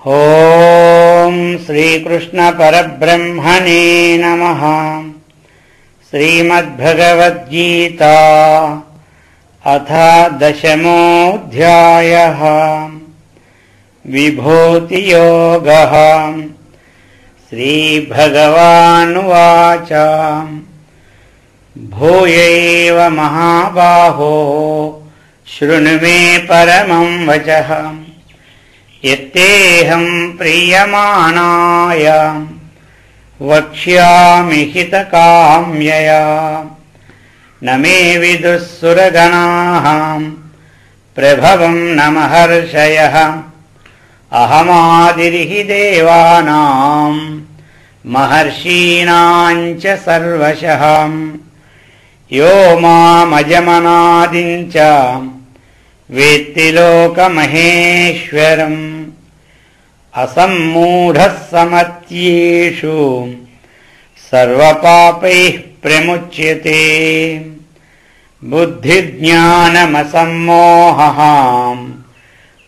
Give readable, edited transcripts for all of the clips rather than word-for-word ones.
ओम श्रीकृष्ण परब्रह्मणे नमः। श्रीमद्भगवद्गीता अथ दशमोऽध्यायः। विभूतियोगः। श्रीभगवानुवाच भूयैव महाबाहो शृणु मे परमं वचः। यत्तेऽहं प्रीयमाणाय वक्ष्यामि हितकाम्यया। न मे विदुः सुरगणाः प्रभवं न महर्षयः। अहमादिर्हि देवानां महर्षीणां च सर्वशः। यो मामजमनादिं च वेत्ति लोकमहेश्वरम्। असम्मूढः समत्येषु सर्वपापैः प्रमुच्यते। बुद्धिज्ञानमसम्मोहः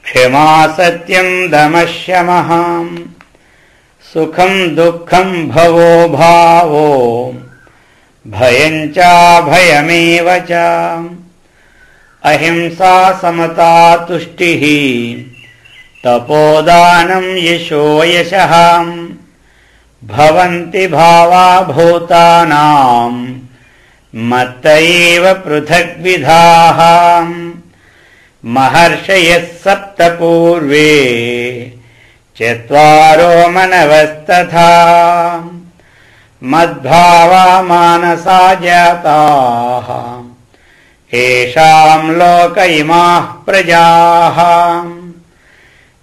क्षमा सत्यं दमः शमः। सुखं दुःखं भवो भावो भयं चाभयमेव च। अहिंसा समता तुष्टिः तपोदानं यशो यशः। भवन्ति भावा भूतानां मत्त एव पृथग्विधाः। महर्षयः सप्त पूर्वे चत्वारो मनवस्तथा। मद्भावा मानसा जाताः येषां लोक इमाः प्रजाः।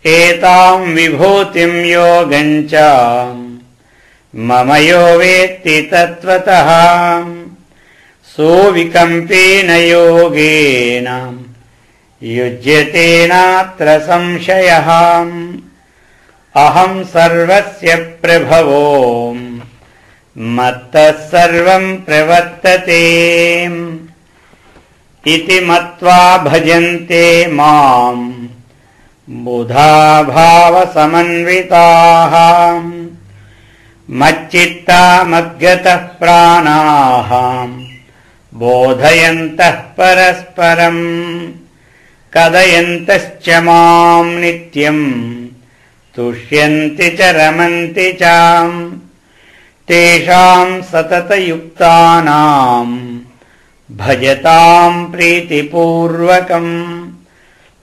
एतां विभूतिं योगं च मम यो वेत्ति तत्त्वतः। सोऽविकम्पेन योगेन युज्यते नात्र संशयः। अहं सर्वस्य प्रभवो मत्तः सर्वं प्रवर्तते। इति मत्वा भजन्ते मां बुधा भावसमन्विताः। मच्चित्ता मद्गतः प्राणाः बोधयन्तः परस्परं। कथयन्तश्च मां नित्यं तुष्यन्ति च रमन्ति च। तेषां सततयुक्तानां भजतां प्रीतिपूर्वकं।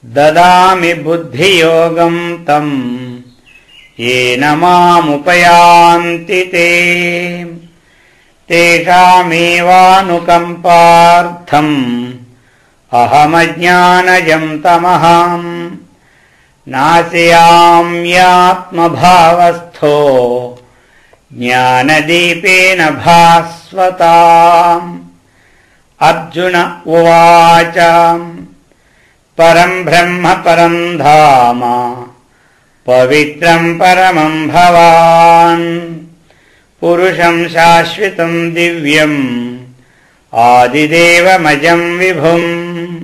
ददामि बुद्धियोगं तं येन मामुपयान्ति ते। तेषामेवानुकम्पार्थम् अहमज्ञानजं तमः। नाशयाम्यात्मभावस्थो ज्ञानदीपेन भास्वता। अर्जुन उवाच परं ब्रह्म परं धाम पवित्रं परमं भवान्। पुरुषं शाश्वतं दिव्यम् आदिदेवमजं विभुम्।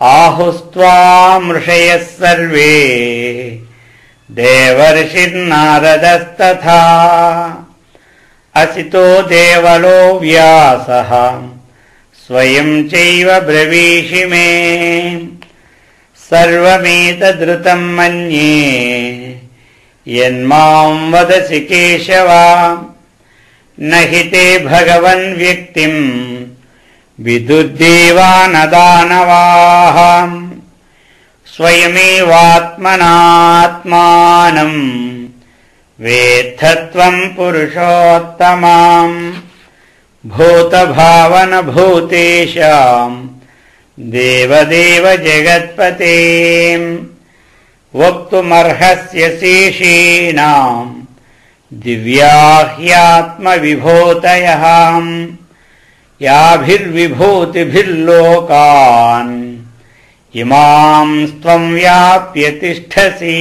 आहुस्त्वामृषयः सर्वे देवर्षिर्नारदस्तथा। असितो देवलो व्यासः स्वयं चैव ब्रवीषि मे। सर्वमेतदृतं मन्ये यन्मां वदसि केशव। न हि ते भगवन् व्यक्तिं विदुर्देवान् दानवाः। स्वयमेवात्मनात्मानं वेत्थत्वं पुरुषोत्तमं। भूतभावनभूतेशां देवदेव जगत्पते। वक्तुमर्हस्य शेषीणां दिव्या ह्यात्मविभूतयः। याभिर्विभूतिभिर्लोकान् इमां त्वं व्याप्य तिष्ठसि।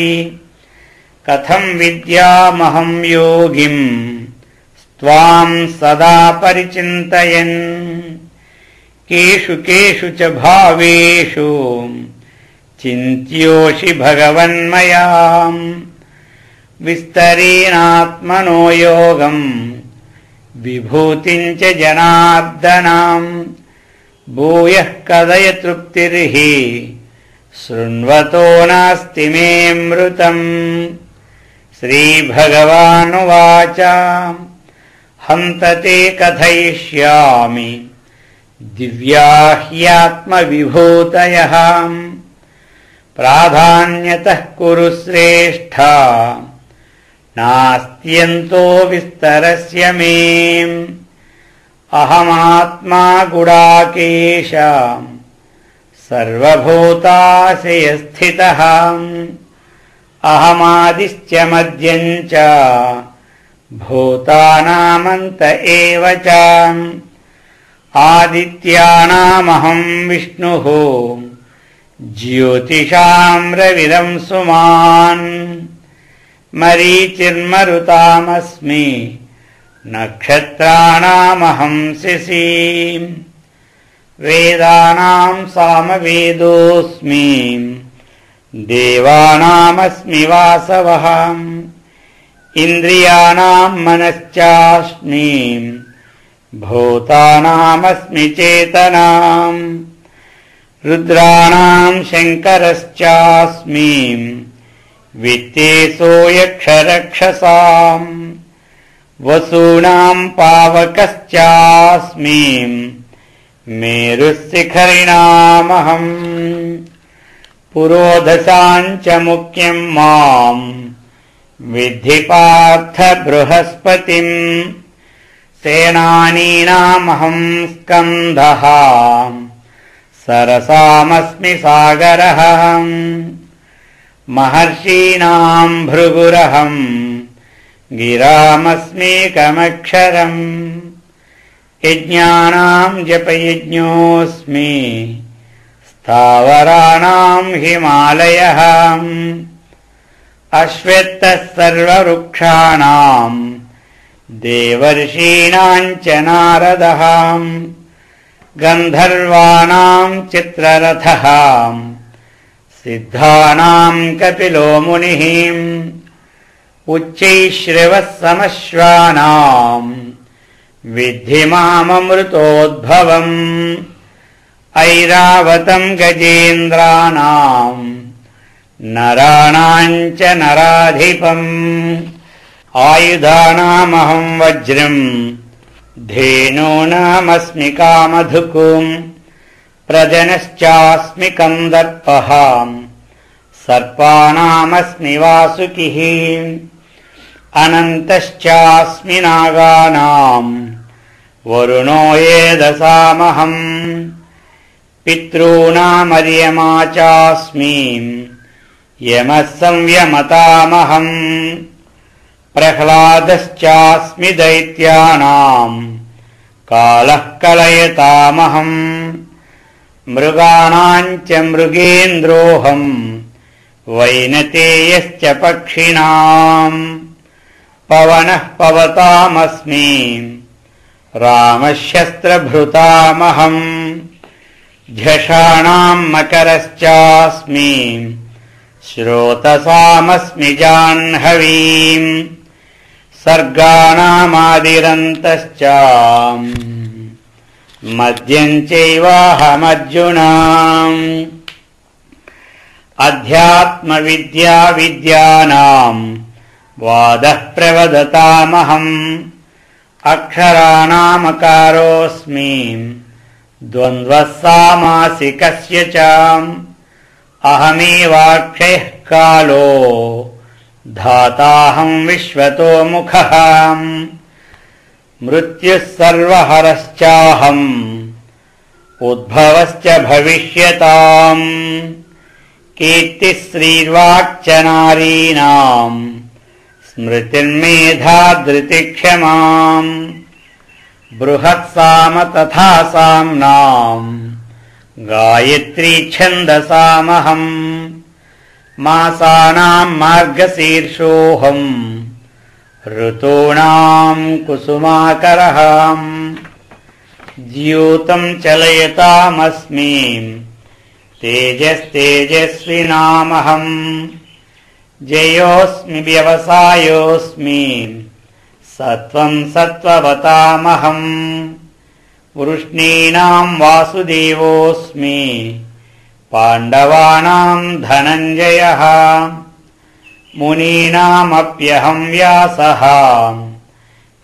कथं विद्यामहं योगिं त्वां सदा परिचिन्तयन्। केषु केषु च भावेषु चिन्त्योषि भगवन्मया विस्तरेणात्मनो योगम् विभूतिम् च जनार्दनाम् भूयः कदय तृप्तिर्हि शृण्वतो नास्ति मे मृतम्। श्रीभगवानुवाच हन्त ते कथयिष्यामि दिव्या ह्यात्मविभूतयः प्राधान्यतः कुरु श्रेष्ठ नास्त्यन्तो विस्तरस्य मे। अहमात्मा गुडाकेश सर्वभूताशयस्थितः अहमादिश्च मध्यम् च भूतानामन्त एव च। आदित्यानामहम् विष्णुः ज्योतिषाम् रविरंसुमान् मरीचिर्मरुतामस्मि नक्षत्राणामहम् शशी। वेदानाम् सामवेदोऽस्मि देवानामस्मि वासवः इन्द्रियाणाम् मनश्चास्मि भूतानामस्मि चेतनाम्। रुद्राणाम् शङ्करश्चास्मि वित्तेषो यक्षरक्षसाम् वसूनाम् पावकश्चास्मि मेरुशिखरिणामहम्। पुरोधसाम् च मुख्यम् माम् विद्धि पार्थ बृहस्पतिम् सेनानीनामहम् स्कन्धः सरसामस्मि सागरः महर्षीणाम् भृगुरहम् गिरामस्मीकमक्षरम् यज्ञानाम् जपयज्ञोऽस्मि स्थावराणाम् हिमालयः अश्वत्थः सर्ववृक्षाणाम् देवर्षीणाम् च नारदः गन्धर्वाणाम् चित्ररथः सिद्धानाम् कपिलो मुनिः उच्चैश्रवः समश्वानाम् विद्धि माममृतोद्भवम् ऐरावतम् गजेन्द्राणाम् नराणाम् च नराधिपम् आयुधानामहम् वज्रम् धेनूनामस्मि कामधुकुम् प्रजनश्चास्मि कन्दर्पः सर्पाणामस्मि वासुकिः अनन्तश्चास्मि नागानाम् वरुणो येदसामहम् पितॄणामर्यमा चास्मि यमः संयमतामहम् प्रह्लादश्चास्मि दैत्यानाम् कालः कलयतामहम् मृगाणाम् च मृगेन्द्रोऽहम् वैनतेयश्च पक्षिणाम् पवनः पवतामस्मि रामः शस्त्रभृतामहम् झषाणाम् मकरश्चास्मि श्रोतसामस्मि जाह्नवीम् सर्गाणामादिरन्तश्च मध्यम् चैवाहमर्जुनाम् अध्यात्मविद्या विद्यानाम् वादः प्रवदतामहम् अक्षराणामकारोऽस्मि द्वन्द्वः सामासिकस्य च अहमेवाक्षयः कालो धाताहम् विश्वतो मुखः मृत्युः सर्वहरश्चाहम् उद्भवश्च भविष्यताम् कीर्तिः श्रीर्वाक्च नारीणाम् स्मृतिर्मेधा धृतिक्षमाम् बृहत्साम तथा साम्नाम् गायत्री छन्दसामहम् मासानाम् मार्गशीर्षोऽहम् ऋतूनाम् कुसुमाकरः द्यूतम् चलयतामस्मि तेजस्तेजस्विनामहम् जयोऽस्मि व्यवसायोऽस्मि सत्त्वं सत्त्ववतामहम् वृष्णीनां वासुदेवोऽस्मि पाण्डवानां धनञ्जयः मुनीनामप्यहं व्यासः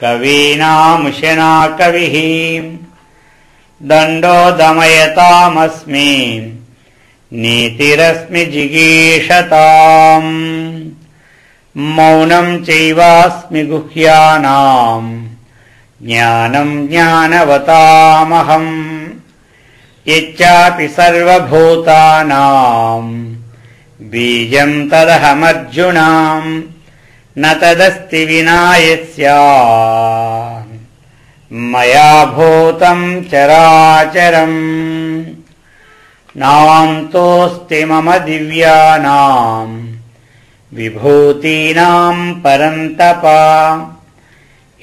कवीनामुशना कविः दण्डो दमयतामस्मि नीतिरस्मि जिगीषताम् मौनं चैवास्मि गुह्यानां ज्ञानं ज्ञानवतामहम् यच्चापि सर्वभूतानां बीजं तदहमर्जुन न तदस्ति विना यस्यात् मया भूतं चराचरम् नान्तोऽस्ति मम दिव्यानां विभूतीनां परन्तप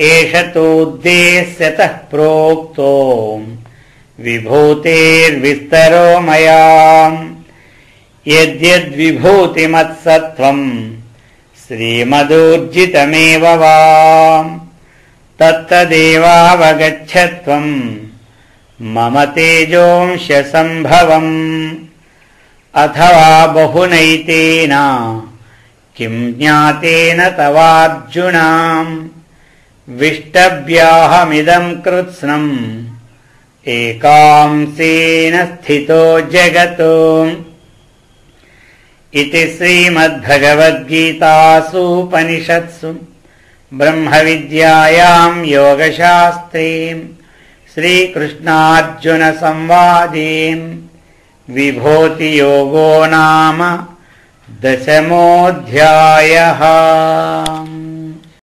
एष तोद्देश्यतः प्रोक्तो विभूतेर्विस्तरो मया यद्यद्विभूतिमत्सत्त्वं श्रीमदूर्जितमेव वा तत्तदेवावगच्छत्वं मम तेजोंशसम्भवम् अथवा बहुनैतेन किं ज्ञातेन तवार्जुन विष्टव्याहमिदं कृत्स्नम् एकांसेन स्थितो जगतो इति श्रीमद्भगवद्गीतासूपनिषत्सु ब्रह्मविद्यायां योगशास्त्रे श्रीकृष्णार्जुनसंवादे विभूतियोगो नाम 10मोऽध्यायः।